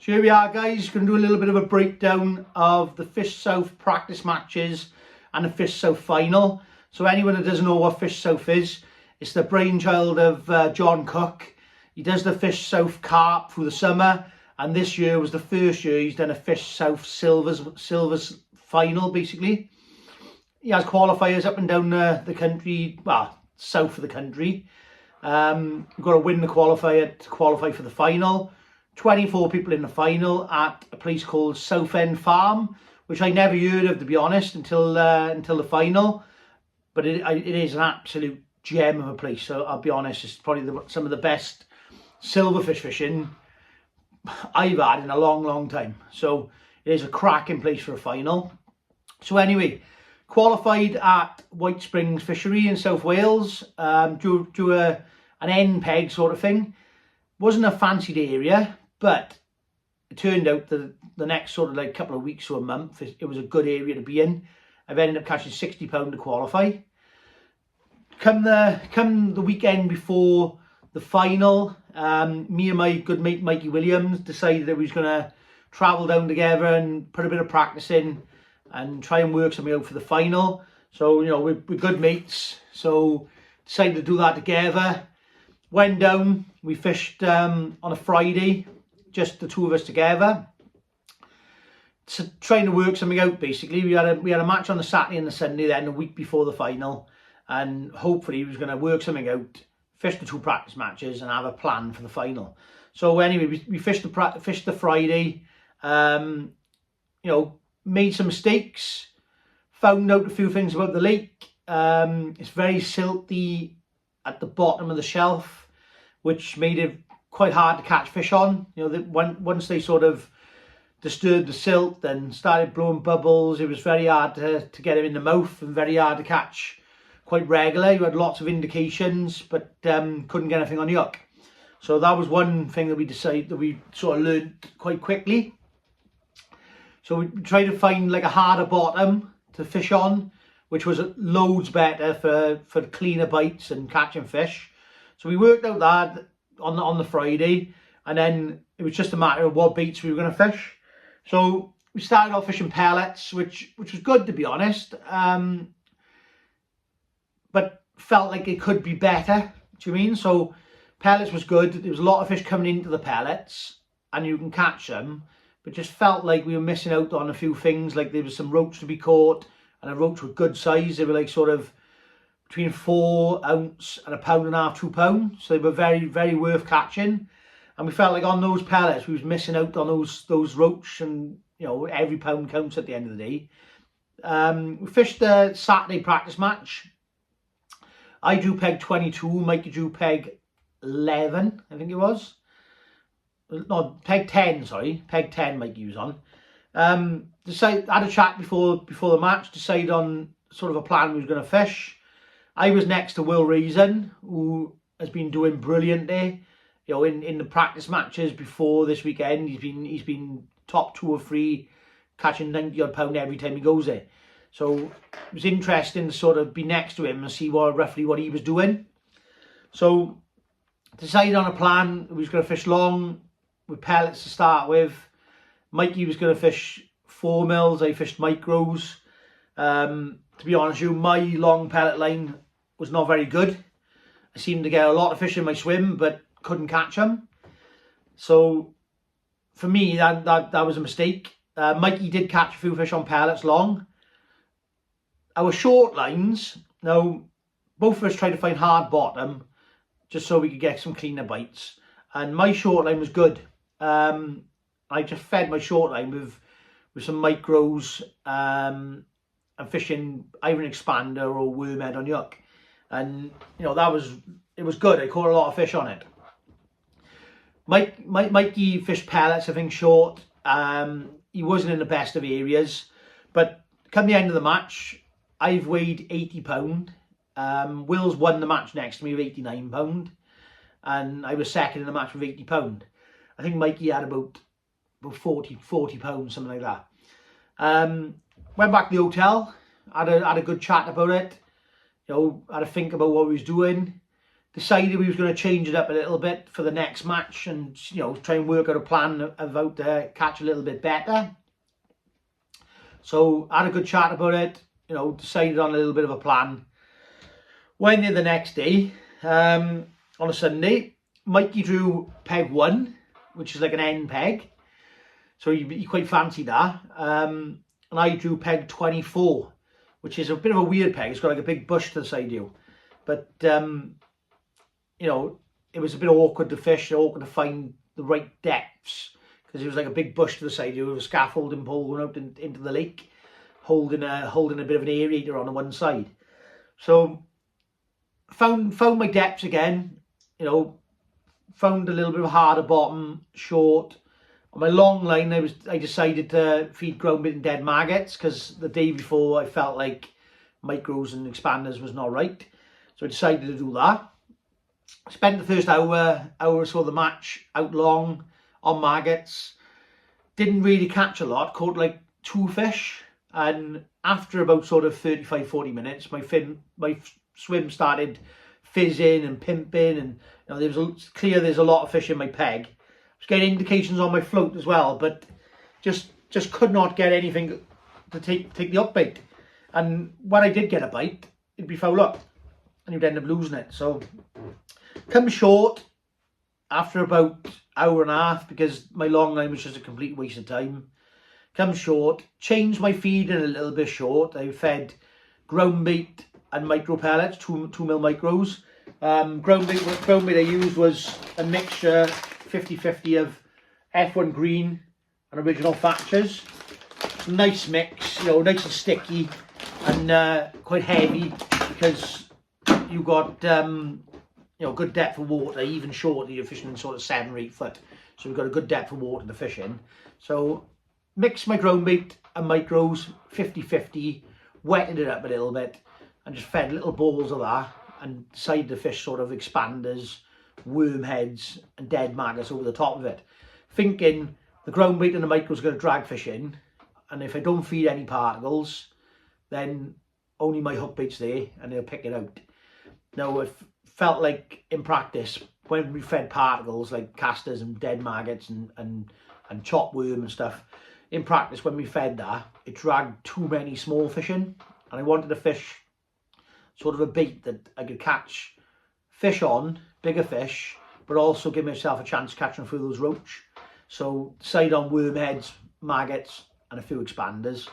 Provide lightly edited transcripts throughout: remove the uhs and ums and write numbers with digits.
So here we are, guys, going to do a little bit of a breakdown of the Fish South practice matches and the Fish South final. So anyone that doesn't know what Fish South is, it's the brainchild of John Cook. He does the Fish South carp through the summer, and this year was the first year he's done a Fish South silvers final, basically. He has qualifiers up and down the country, well, south of the country. You've got to win the qualifier to qualify for the final. 24 people in the final at a place called Southend Farm, which I never heard of, to be honest, until the final. But it is an absolute gem of a place. So I'll be honest, it's probably some of the best silverfish fishing I've had in a long time. So it is a cracking place for a final. So anyway, qualified at White Springs Fishery in South Wales. Drew an end peg sort of thing. Wasn't a fancied area, but it turned out that the next sort of like couple of weeks or a month, it was a good area to be in. I've ended up catching £60 to qualify. Come the weekend before the final, me and my good mate Mikey Williams decided that we was going to travel down together and put a bit of practice in and try and work something out for the final. So, you know, we're good mates, so decided to do that together. Went down, we fished on a Friday, just the two of us together, so trying to work something out. Basically, we had a match on the Saturday and the Sunday, then a week before the final, and hopefully we was going to work something out, fish the two practice matches, and have a plan for the final. So anyway, we fished the Friday. You know, made some mistakes, found out a few things about the lake. It's very silty at the bottom of the shelf, which made it quite hard to catch fish on. You know, once they sort of disturbed the silt and started blowing bubbles, it was very hard to get them in the mouth and very hard to catch quite regular. You had lots of indications, but couldn't get anything on the hook. So that was one thing that we decided, that we sort of learned quite quickly. So we tried to find like a harder bottom to fish on, which was loads better for cleaner bites and catching fish. So we worked out that on the Friday, and then it was just a matter of what baits we were going to fish. So we started off fishing pellets, which was good, to be honest, but felt like it could be better. Do you mean? So pellets was good. There was a lot of fish coming into the pellets, and you can catch them, but just felt like we were missing out on a few things. Like there was some roach to be caught, and the roach were good size. They were like sort of between 4 ounce and £1.5 to £2 pounds. So they were very worth catching. And we felt like on those pellets, we was missing out on those roach, and you know, every pound counts at the end of the day. We fished the Saturday practice match. I drew peg 22, Mikey drew peg 11, I think it was. No, peg 10, sorry. Peg 10 Mikey was on. Had a chat before the match, decided on sort of a plan we was going to fish. I was next to Will Reason, who has been doing brilliantly. You know, in the practice matches before this weekend, he's been top 2 or 3, catching 90 odd pound every time he goes there. So it was interesting to sort of be next to him and see roughly what he was doing. So decided on a plan. We was going to fish long with pellets to start with. Mikey was going to fish 4 mils. I fished micros. To be honest with you, my long pellet line was not very good. I seemed to get a lot of fish in my swim, but couldn't catch them. So for me, that was a mistake. Mikey did catch a few fish on pellets long. Our short lines, now both of us tried to find hard bottom just so we could get some cleaner bites. And my short line was good. I just fed my short line with some micros and fishing either an expander or wormhead on the hook. And you know, it was good. I caught a lot of fish on it. Mikey fished pellets, I think, short. He wasn't in the best of areas, but come the end of the match, I've weighed £80. Will's won the match next to me with £89, and I was second in the match with £80. I think Mikey had about 40 pounds, something like that. Went back to the hotel, had a good chat about it. You know, had to think about what we was doing. decided we was going to change it up a little bit for the next match and, you know, try and work out a plan of how to catch a little bit better. So I had a good chat about it, you know, decided on a little bit of a plan. Went there the next day, on a Sunday. Mikey drew peg 1, which is like an end peg. So he quite fancied that. And I drew peg 24, which is a bit of a weird peg. It's got like a big bush to the side of you. But, you know, it was a bit awkward to fish, awkward to find the right depths, because it was like a big bush to the side of you with a scaffolding pole going out into the lake, holding a bit of an aerator on the one side. So found my depths again, you know, found a little bit of a harder bottom, short. On my long line, I decided to feed ground bait and dead maggots, because the day before I felt like micros and expanders was not right. So I decided to do that. Spent the first hour or so of the match out long on maggots. Didn't really catch a lot, caught like 2 fish. And after about sort of 35-40 minutes, my swim started fizzing and pimping, and you know, there's a lot of fish in my peg. I was getting indications on my float as well, but just could not get anything to take the up bait. And when I did get a bite, it'd be foul up, and you'd end up losing it. So come short after about hour and a half, because my long line was just a complete waste of time. Come short, changed my feeding a little bit short. I fed ground bait and micro pellets, 2 mil micros. Ground bait I used was a mixture 50-50 of F1 green and original Thatchers. It's a nice mix, you know, nice and sticky and quite heavy, because you got you know, good depth of water, even shorter. You're fishing in sort of 7 or 8 foot, so we've got a good depth of water to fish in. So mixed my ground bait and micros 50-50, wetted it up a little bit, and just fed little balls of that, and decided to fish sort of expanders, worm heads and dead maggots over the top of it, thinking the ground bait and the micros are going to drag fish in, and if I don't feed any particles, then only my hook bait's there and they'll pick it out. Now, it felt like in practice, when we fed particles like casters and dead maggots and chopped worm and stuff, in practice when we fed that, it dragged too many small fish in, and I wanted to fish sort of a bait that I could catch fish on, bigger fish, but also give myself a chance of catching a few of those roach. So decided on worm heads, maggots and a few expanders.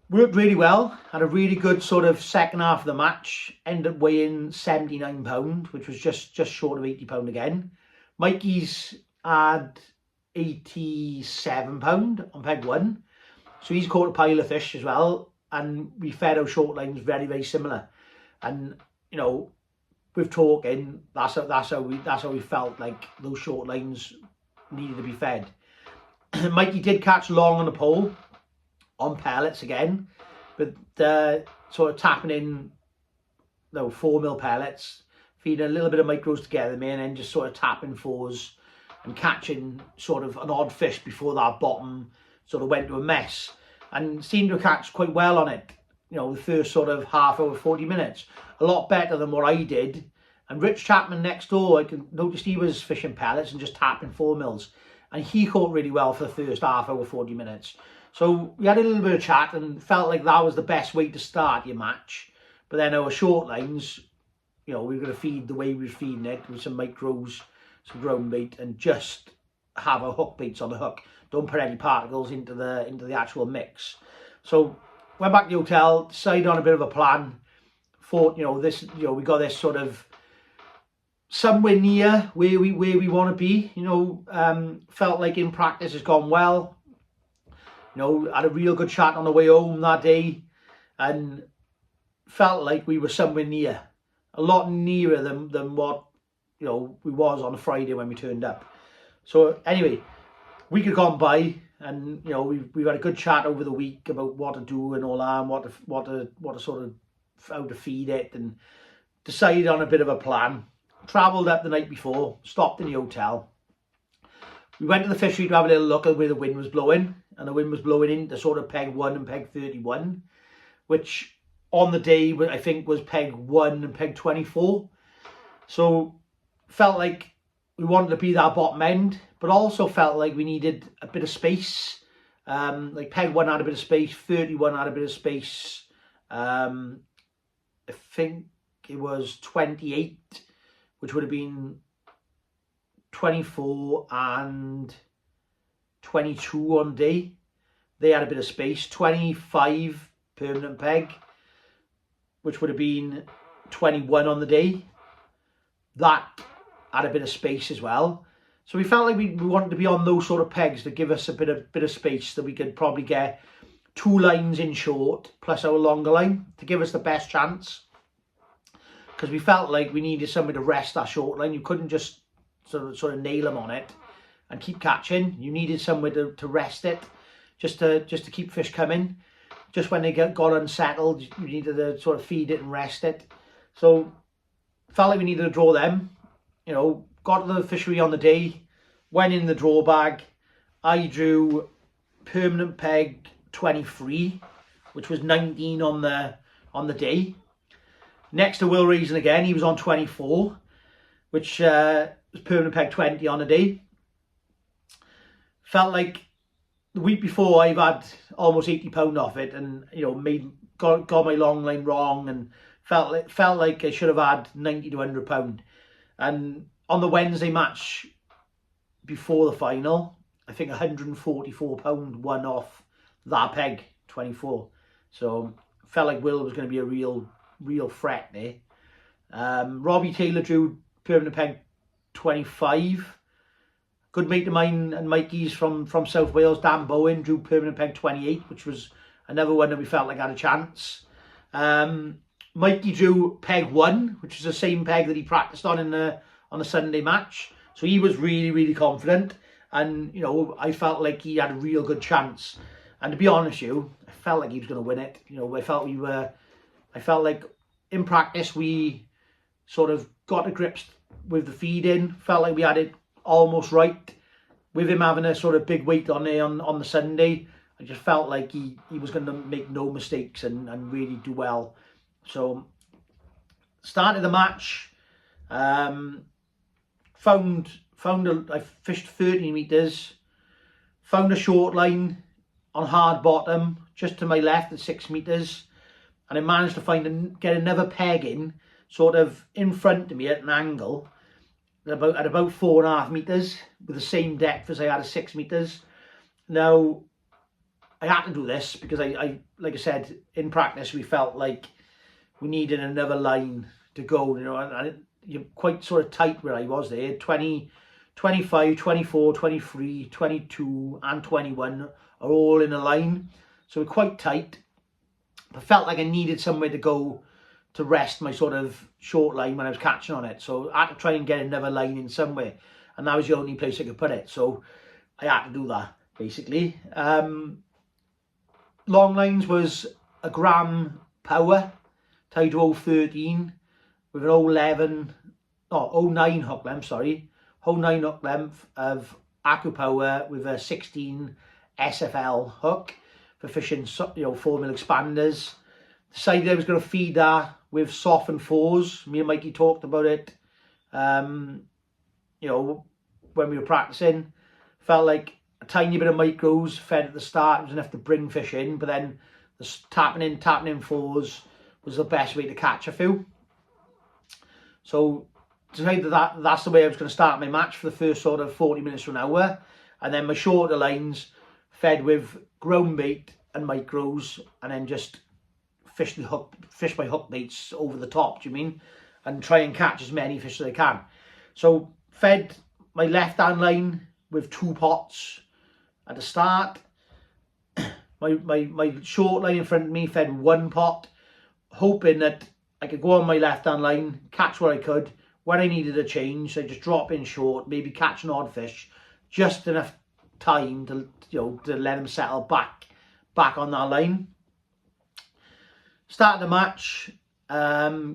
Worked really well, had a really good sort of second half of the match, ended up weighing 79 pound, which was just short of 80 pound again. Mikey's had 87 pound on peg 1, so he's caught a pile of fish as well, and we fed our short lines very similar. And you know, with talking, that's how we felt like those short lines needed to be fed. Mikey did catch long on the pole on pellets again, but sort of tapping in 4 mil pellets, feeding a little bit of micros together, and then just sort of tapping 4s and catching sort of an odd fish before that bottom sort of went to a mess, and seemed to catch quite well on it. You know, the first sort of half hour, 40 minutes, a lot better than what I did. And Rich Chapman next door, I noticed he was fishing pellets and just tapping 4 mils, and he caught really well for the first half hour, 40 minutes. So we had a little bit of chat and felt like that was the best way to start your match. But then our short lines, you know, we were going to feed the way we were feeding it, with some micros, some ground bait, and just have our hook baits on the hook. Don't put any particles into the actual mix. So went back to the hotel, decided on a bit of a plan. Thought, you know, we got this sort of somewhere near where we want to be. You know, felt like in practice has gone well. You know, had a real good chat on the way home that day, and felt like we were somewhere near, a lot nearer than what, you know, we was on a Friday when we turned up. So anyway, week had gone by, and you know, we've had a good chat over the week about what to do and all that, and what to sort of, how to feed it, and decided on a bit of a plan. Travelled up the night before, stopped in the hotel. We went to the fishery to have a little look at where the wind was blowing, and the wind was blowing into sort of peg 1 and peg 31, which on the day I think was peg 1 and peg 24. So felt like we wanted to be that bottom end, but also felt like we needed a bit of space. Like peg 1 had a bit of space, 31 had a bit of space. I think it was 28, which would have been 24 and 22 on day. They had a bit of space. 25 permanent peg, which would have been 21 on the day. That had a bit of space as well. So we felt like we wanted to be on those sort of pegs to give us a bit of space, that we could probably get 2 lines in short plus our longer line to give us the best chance. Because we felt like we needed somewhere to rest that short line. You couldn't just sort of nail them on it and keep catching. You needed somewhere to rest it, just to keep fish coming. Just when they got unsettled, you needed to sort of feed it and rest it. So felt like we needed to draw them. You know, got to the fishery on the day, went in the draw bag. I drew permanent peg 23, which was 19 on the day. Next to Will Reason again, he was on 24, which was permanent peg 20 on the day. Felt like the week before I've had almost £80 off it, and you know, got my long line wrong, and felt like I should have had £90 to £100. And on the Wednesday match before the final, I think £144 won off that peg 24. So felt like Will was going to be a real threat there. Robbie Taylor drew permanent peg 25. Good mate of mine and Mikey's from South Wales, Dan Bowen, drew permanent peg 28, which was another one that we felt like had a chance. Mikey drew peg 1, which is the same peg that he practiced on the Sunday match. So he was really confident, and you know, I felt like he had a real good chance. And to be honest with you, I felt like he was going to win it. You know, I felt like in practice we sort of got to grips with the feeding. Felt like we had it almost right. With him having a sort of big weight on there on the Sunday, I just felt like he was going to make no mistakes and really do well. So started the match, I fished 30 metres, found a short line on hard bottom just to my left at 6 metres, and I managed to get another peg in sort of in front of me at an angle at about 4.5 metres with the same depth as I had at 6 metres. Now I had to do this because I like I said, in practice we felt like we needed another line to go, you know, and you're quite sort of tight where I was there. 20, 25, 24, 23, 22 and 21 are all in a line. So we're quite tight. I felt like I needed somewhere to go to rest my sort of short line when I was catching on it. So I had to try and get another line in somewhere. And that was the only place I could put it. So I had to do that, basically. Long lines was a gram power, tied to 013 with an 09 hook length, 09 hook length of AquaPower with a 16 SFL hook for fishing, you know, 4mm expanders. Decided I was going to feed that with softened 4s. Me and Mikey talked about it, you know, when we were practicing. Felt like a tiny bit of micros fed at the start was enough to bring fish in, but then the tapping in 4s was the best way to catch a few. So decided that's the way I was going to start my match for the first sort of 40 minutes to an hour, and then my shorter lines fed with ground bait and micros, and then just fish my hook baits over the top, do you mean? And try and catch as many fish as I can. So fed my left hand line with 2 pots at the start. My short line in front of me fed 1 pot, hoping that I could go on my left hand line, catch what I could. When I needed a change, I just drop in short, maybe catch an odd fish, just enough time to, you know, to let them settle back on that line. Started the match,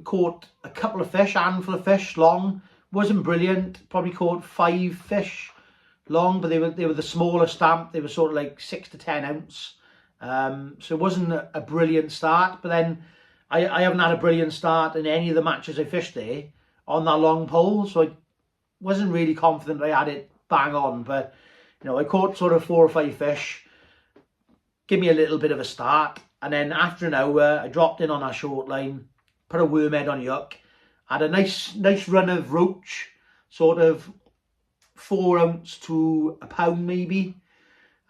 caught a couple of fish, handful of fish long. Wasn't brilliant, probably caught 5 fish long, but they were the smaller stamp. They were sort of like 6 to 10 ounce. So it wasn't a brilliant start, but then I haven't had a brilliant start in any of the matches I fished there on that long pole, so I wasn't really confident I had it bang on. But you know, I caught sort of 4 or 5 fish, give me a little bit of a start, and then after an hour I dropped in on our short line, put a worm head on the hook, had a nice run of roach, sort of 4 ounce to a pound maybe,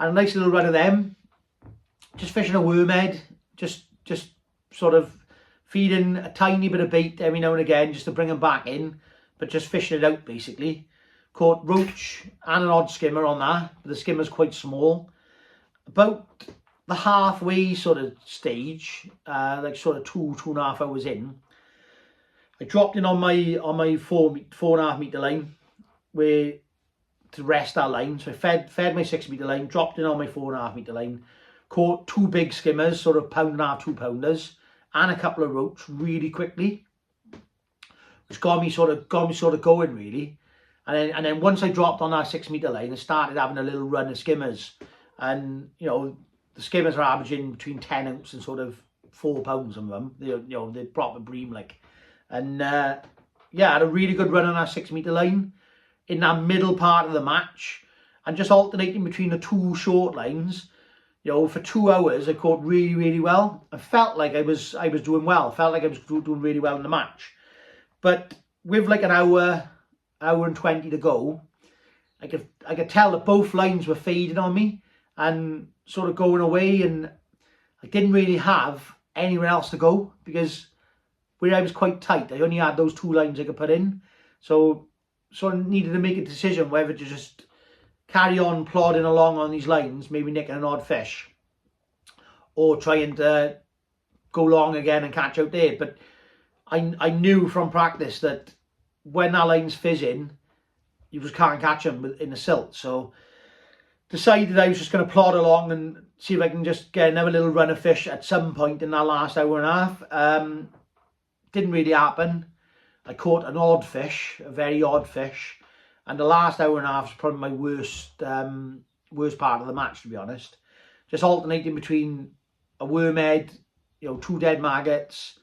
and a nice little run of them, just fishing a worm head, just sort of feeding a tiny bit of bait every now and again just to bring them back in, but just fishing it out basically. Caught roach and an odd skimmer on that, but the skimmer's quite small. About the halfway sort of stage, like sort of 2.5 hours in, I dropped in on my 4.5 meter line where to rest that line. So I fed my 6 meter line, dropped in on my 4.5 meter line, caught 2 big skimmers, sort of 1.5 pound, 2 pounders, and a couple of roach really quickly, which got me sort of going really. And then once I dropped on that 6 meter line, I started having a little run of skimmers, and you know, the skimmers are averaging between 10 ounce and sort of 4 pounds of them. They're proper bream like, and yeah, I had a really good run on that 6 meter line in that middle part of the match, and just alternating between the 2 short lines. You know, for 2 hours I caught really well. I felt like I was doing well. I felt like I was doing really well in the match. But with like an hour and 20 to go, I could tell that both lines were fading on me and sort of going away, and I didn't really have anywhere else to go because where I was quite tight, I only had those 2 lines I could put in. So I needed to make a decision whether to just carry on plodding along on these lines, maybe nicking an odd fish, or trying to go long again and catch out there. But I knew from practice that when that line's fizzing, you just can't catch them in the silt. So decided I was just going to plod along and see if I can just get another little run of fish at some point in that last hour and a half. Didn't really happen. I caught an odd fish, a very odd fish. And the last hour and a half was probably my worst part of the match, to be honest. Just alternating between a worm head, you know, 2 dead maggots.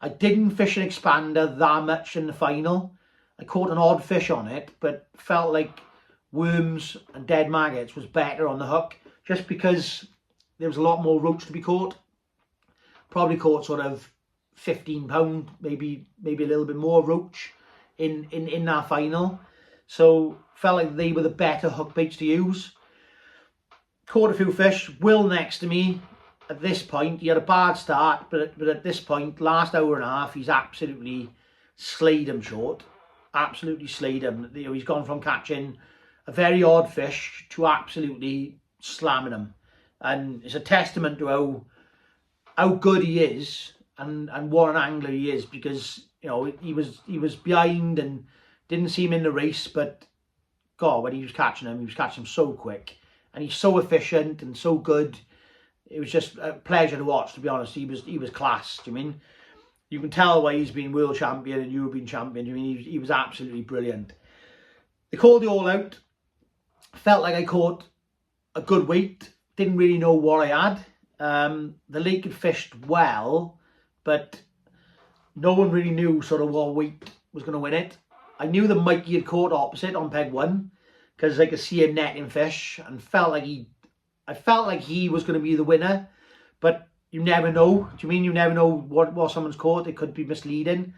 I didn't fish an expander that much in the final. I caught an odd fish on it, but felt like worms and dead maggots was better on the hook, just because there was a lot more roach to be caught. Probably caught sort of 15 pound, maybe a little bit more roach in that final. So felt like they were the better hook baits to use. Caught a few fish. Will next to me at this point, he had a bad start, but at this point, last hour and a half, he's absolutely slayed him short. Absolutely slayed him. You know, he's gone from catching a very odd fish to absolutely slamming him, and it's a testament to how good he is and what an angler he is, because you know, he was behind and didn't see him in the race, but God, when he was catching him so quick, and he's so efficient and so good. It was just a pleasure to watch, to be honest. He was class. Do you mean? You can tell why he's been world champion and European champion. I mean, he was absolutely brilliant. They called it all out. Felt like I caught a good weight. Didn't really know what I had. The lake had fished well, but no one really knew sort of what weight was going to win it. I knew that Mikey had caught opposite on peg 1 because I could see him netting fish, and I felt like he was going to be the winner, but you never know. Do you mean? You never know what someone's caught. It could be misleading.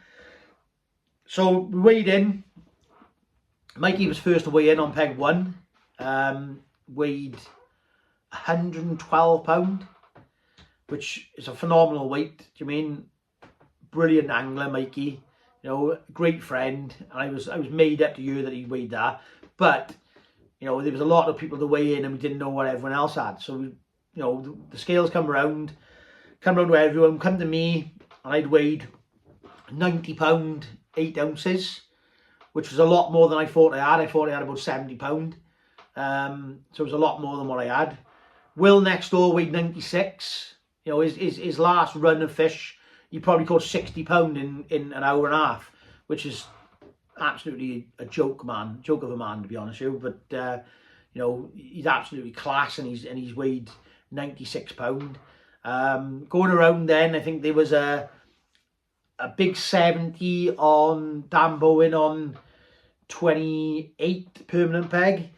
So we weighed in. Mikey was first to weigh in on peg 1. Weighed 112 pound, which is a phenomenal weight. Do you mean? Brilliant angler, Mikey. You know, great friend. And I was made up to you that he weighed that. But you know, there was a lot of people to weigh in, and we didn't know what everyone else had. So, you know, the scales come around to everyone, come to me, and I'd weighed 90 pound, 8 ounces, which was a lot more than I thought I had. I thought I had about 70 pound. So it was a lot more than what I had. Will next door weighed 96. You know, his last run of fish, he probably caught 60 pound in an hour and a half, which is absolutely a joke of a man, to be honest with you. But you know, he's absolutely class, and he's weighed 96 pound. Going around then, I think there was a a big 70 on Dan Bowen on 28 permanent peg.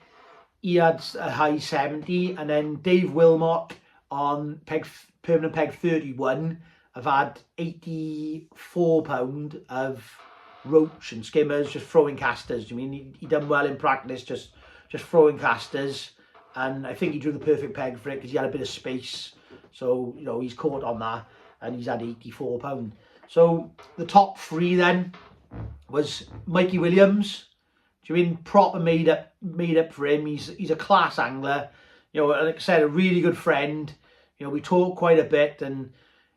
He had a high 70, and then Dave Wilmot on permanent peg 31 have had 84 pound of roach and skimmers, just throwing casters. I mean, he done well in practice, just throwing casters, and I think he drew the perfect peg for it because he had a bit of space. So, you know, he's caught on that, and he's had 84 pound. So the top three then was Mikey Williams. Do you mean proper made up for him? He's a class angler. You know, like I said, a really good friend. You know, we talk quite a bit, and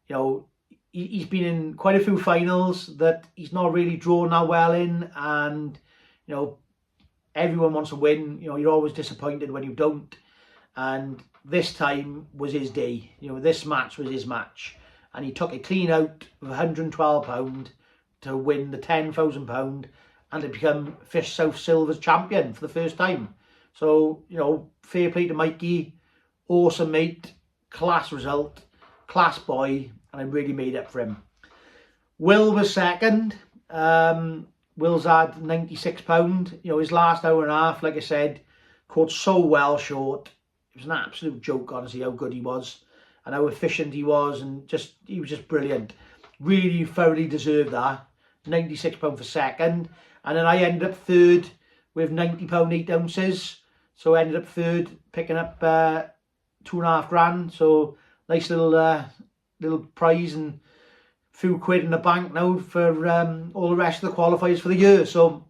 you know, he's been in quite a few finals that he's not really drawn that well in, and you know, everyone wants to win. You know, you're always disappointed when you don't, and this time was his day. You know, this match was his match, and he took it clean out with £112 to win the £10,000 and to become Fish South Silver's champion for the first time. So, you know, fair play to Mikey, awesome mate, class result, class boy, and I really made up for him. Will was second. Will's had £96. You know, his last hour and a half, like I said, caught so well short. It was an absolute joke, honestly, how good he was and how efficient he was, and he was just brilliant. Really thoroughly deserved that. £96 for second. And then I ended up third with £90 8 ounces. So I ended up third, picking up £2.5 grand. So nice little prize and a few quid in the bank now for all the rest of the qualifiers for the year. So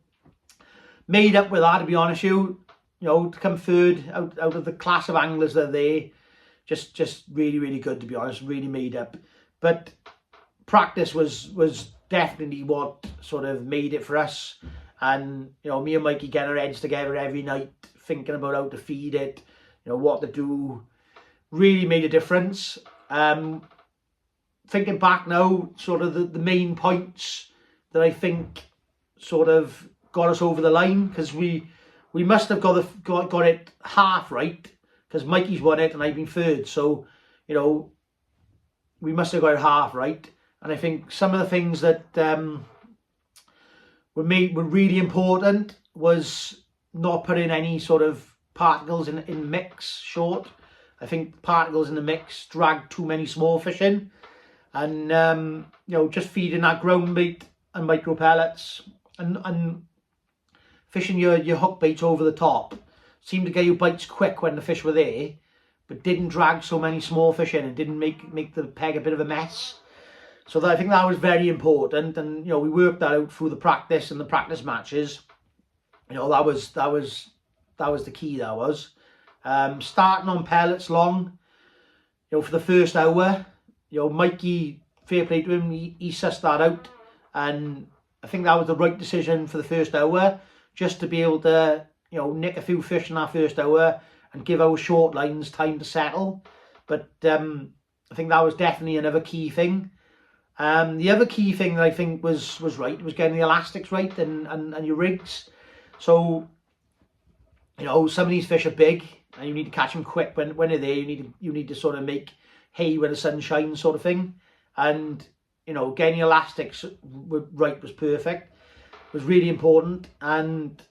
made up with that, to be honest with you. You know, to come third out of the class of anglers that are there, just really, really good, to be honest. Really made up. But practice was definitely what sort of made it for us. And you know, me and Mikey getting our heads together every night, thinking about how to feed it, you know, what to do, really made a difference. Thinking back now, sort of the main points that I think sort of got us over the line, because we must have got it half right, because Mikey's won it and I've been third. So, you know, we must have got it half right. And I think some of the things that were really important was not putting any sort of particles in mix short. I think particles in the mix drag too many small fish in, and you know, just feeding that ground bait and micro pellets and fishing your hook baits over the top seemed to get you bites quick when the fish were there, but didn't drag so many small fish in and didn't make the peg a bit of a mess. So I think that was very important, and you know, we worked that out through the practice and the practice matches. You know, that was the key. That was starting on pellets long. You know, for the first hour, you know, Mikey, fair play to him, he sussed that out, and I think that was the right decision for the first hour, just to be able to, you know, nick a few fish in that first hour and give our short lines time to settle. But I think that was definitely another key thing. The other key thing that I think was right was getting the elastics right and your rigs. So, you know, some of these fish are big and you need to catch them quick when they're there. You need to sort of make hay when the sun shines, sort of thing. And you know, getting the elastics right was perfect. It was really important. And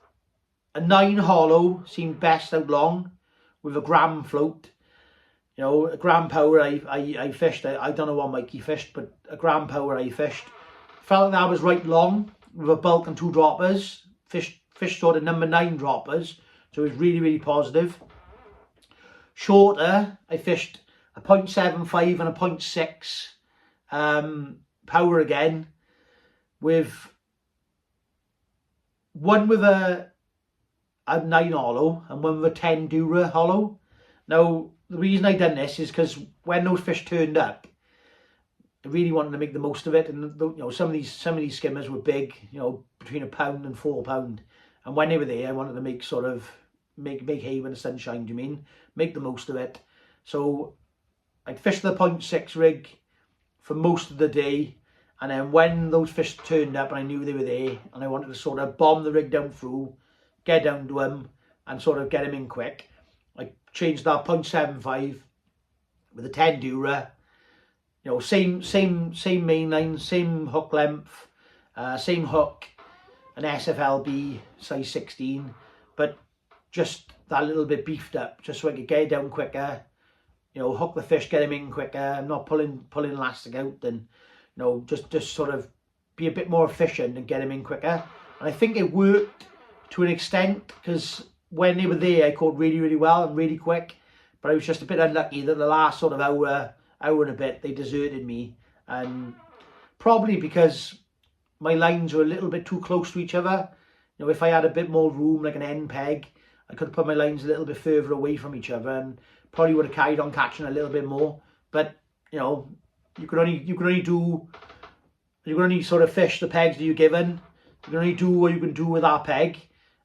a 9 hollow seemed best out long with a gram float. You know, a gram power I fished. I don't know what Mikey fished, but a gram power I fished. Felt like that was right long with a bulk and 2 droppers. Fish sort of number 9 droppers. So it was really, really positive. Shorter, I fished a 0.75 and a 0.6 power again, with one with a 9 hollow and one with a 10 Dura hollow. Now, the reason I done this is because when those fish turned up, I really wanted to make the most of it. And you know, some of these skimmers were big, you know, between £1 and £4. And when they were there, I wanted to make make hay when the sun shined. You mean make the most of it? So I'd fished the 0.6 rig for most of the day, and then when those fish turned up and I knew they were there, and I wanted to sort of bomb the rig down through, get down to them, and sort of get them in quick, I changed that 0.75 with a 10 Dura, you know, same main line, same hook length, same hook, an SFLB size 16, but just that little bit beefed up, just so I could get it down quicker, you know, hook the fish, get him in quicker. I'm not pulling elastic out, and you know, just sort of be a bit more efficient and get him in quicker. And I think it worked to an extent, because when they were there, I caught really well and really quick. But I was just a bit unlucky that the last sort of hour and a bit, they deserted me, and probably because my lines were a little bit too close to each other. You know, if I had a bit more room, like an end peg, I could put my lines a little bit further away from each other, and probably would have carried on catching a little bit more. But you know, you can only sort of fish the pegs that you're given. You can only do what you can do with that peg,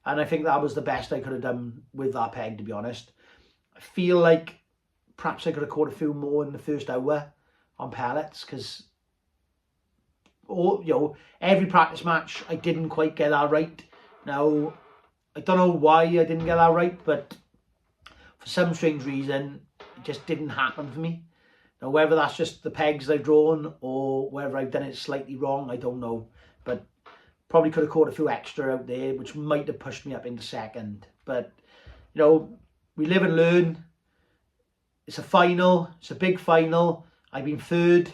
and I think that was the best I could have done with that peg, to be honest. I feel like perhaps I could have caught a few more in the first hour on pellets, because every practice match I didn't quite get that right. Now, I don't know why I didn't get that right, but for some strange reason, it just didn't happen for me. Now, whether that's just the pegs I've drawn or whether I've done it slightly wrong, I don't know. But probably could have caught a few extra out there, which might have pushed me up into second. But, you know, we live and learn. It's a final. It's a big final. I've been third.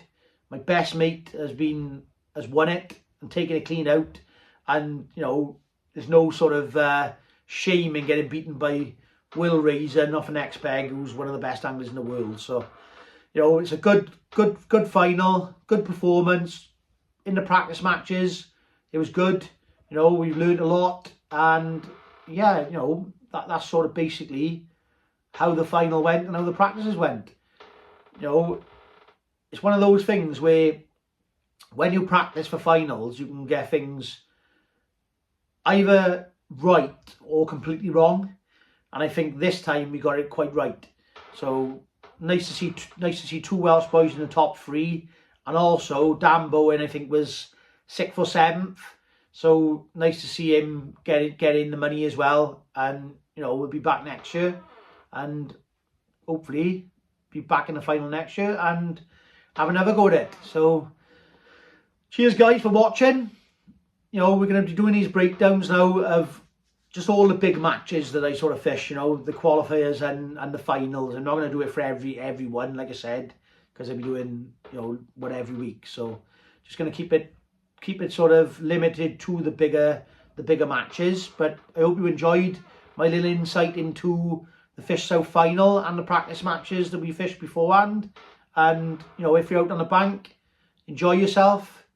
My best mate has won it and taken it clean out. And, you know, there's no sort of shame in getting beaten by Will Razor off an X-Peg, who's one of the best anglers in the world. So, you know, it's a good final, good performance. In the practice matches, it was good. You know, we've learned a lot, and yeah, you know, that's sort of basically how the final went and how the practices went. You know, it's one of those things where when you practice for finals, you can get things either right or completely wrong, and I think this time we got it quite right. So nice to see two Welsh boys in the top three, and also Dan Bowen, I think, was 6th or 7th. So nice to see him get in the money as well. And you know, we'll be back next year, and hopefully be back in the final next year and have another go at it. So cheers guys for watching. You know, we're going to be doing these breakdowns now of just all the big matches that I sort of fish, you know, the qualifiers and the finals. I'm not going to do it for every one, like I said, because I'll be doing, you know, one every week. So just going to keep it sort of limited to the bigger matches. But I hope you enjoyed my little insight into the Fish South final and the practice matches that we fished beforehand. And, you know, if you're out on the bank, enjoy yourself.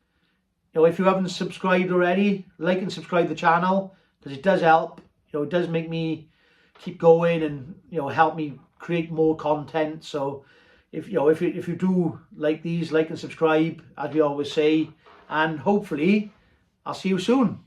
You know, if you haven't subscribed already, like and subscribe the channel, because it does help. You know, it does make me keep going and, you know, help me create more content. So if you do like these, like and subscribe, as we always say, and hopefully I'll see you soon.